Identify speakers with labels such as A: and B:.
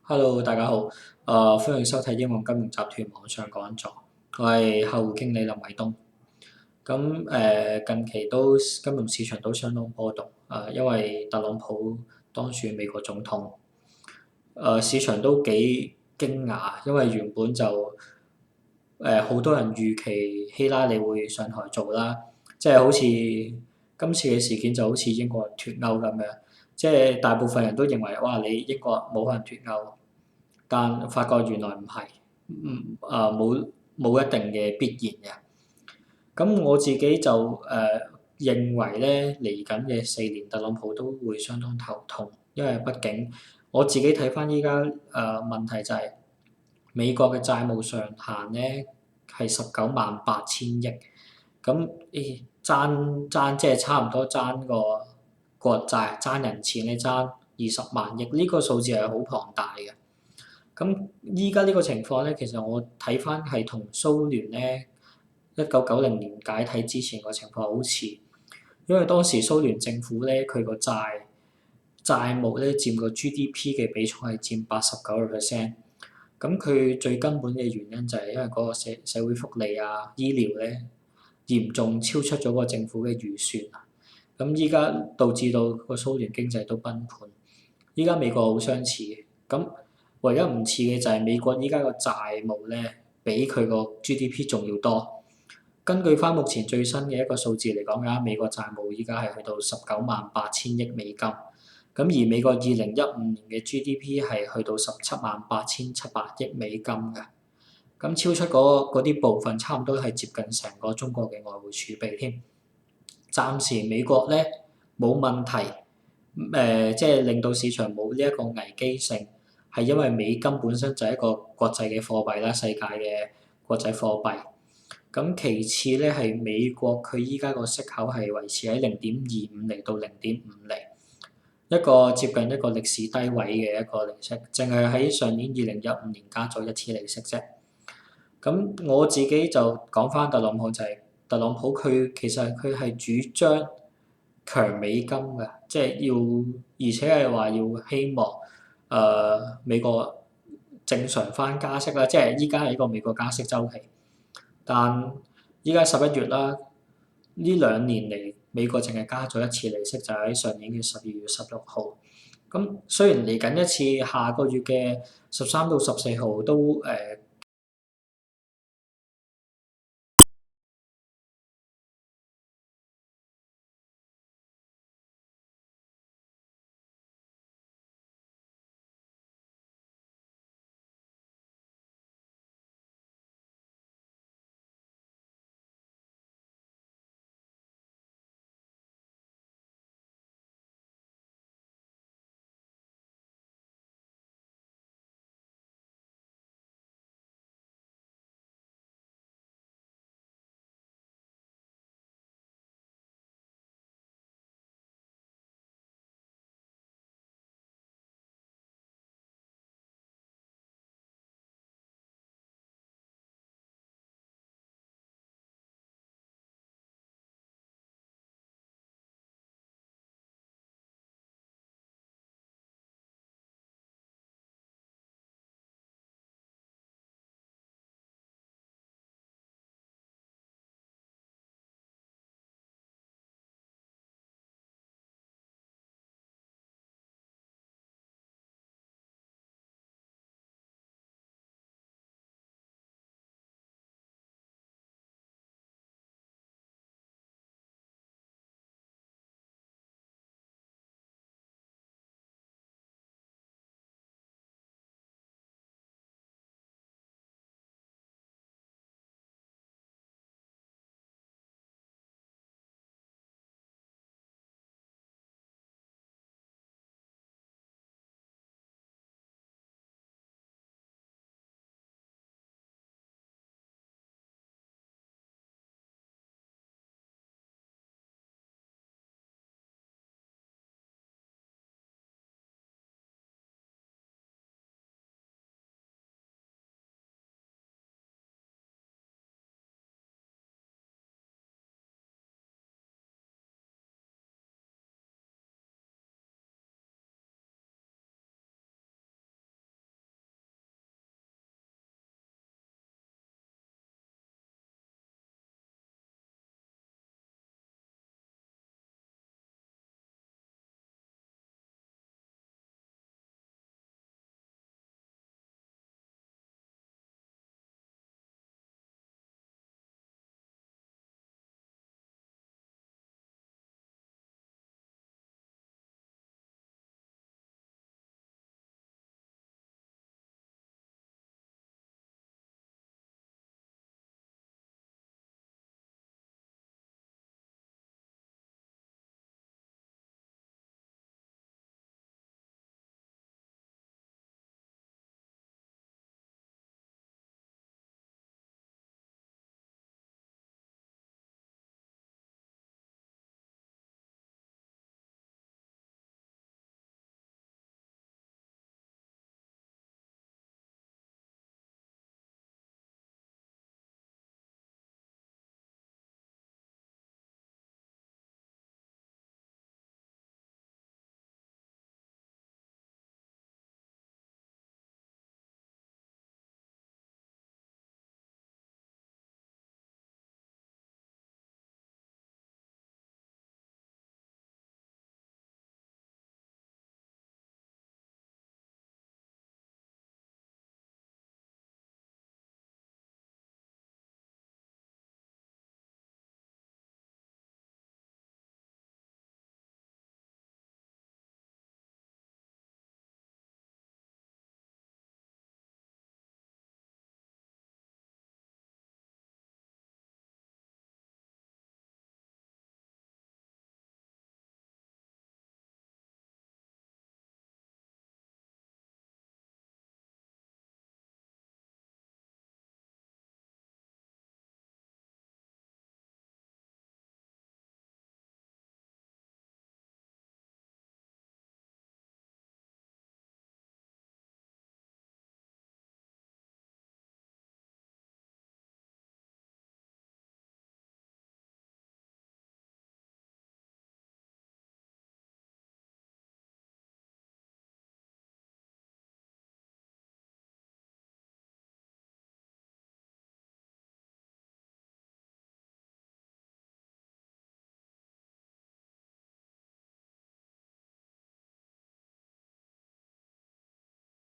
A: Hello，大家好，歡迎收睇英皇金融集團網上講座，我係客戶經理林偉東。咁近期金融市場都相當波動，因為特朗普當選美國總統，市場都幾驚訝，因為原本就好多人預期希拉里會上台做啦，即係好似今次嘅事件就好似英國人脱歐咁樣，即係大部分人都認為哇你英國冇可能脱歐。但發覺原來唔係，冇一定嘅必然嘅。咁我自己就認為咧，嚟緊嘅4年特朗普都會相當頭痛，因為畢竟我自己睇翻依家問題就係美國嘅債務上限咧係19.8千億，咁爭即係差唔多爭個國債爭人錢咧爭20萬億，呢個數字係好龐大嘅。咁依家呢個情況咧，其實我睇翻係同蘇聯咧1990年解體之前個情況好似，因為當時蘇聯政府咧佢個債務咧佔個 GDP 嘅比重係佔89%，咁佢最根本嘅原因就係因為嗰個社會福利啊、醫療咧嚴重超出咗個政府嘅預算啊，咁依家導致到個蘇聯經濟都崩盤，依家美國好相似，咁。唯一唔似嘅就係美國依家個債務咧，比佢個 GDP 仲要多。根據翻目前最新嘅一個數字嚟講嘅話，美國債務依家係去到19.8千億美金。咁而美國2015年嘅 GDP 係去到17.8千700億美金嘅。咁超出嗰啲部分，差唔多係接近成個中國嘅外匯儲備添。暫時美國咧冇問題，即係令到市場冇呢一個危機性。係因為美金本身就係一個國際嘅貨幣啦，世界嘅國際貨幣。咁其次咧係美國佢依家個息口係維持喺0.25厘到0.5厘，一個接近一個歷史低位嘅一個利息，淨係喺上年2015年加咗一次利息啫。咁我自己就講翻特朗普就係、特朗普佢其實佢係主張強美金嘅，即係而且係話要希望。美國正常翻加息啦，即係依家係一個美國加息週期，但依家11月啦，呢2年嚟美國淨係加咗一次利息，就喺上年嘅12月16號。咁雖然嚟緊一次下個月嘅13到14號都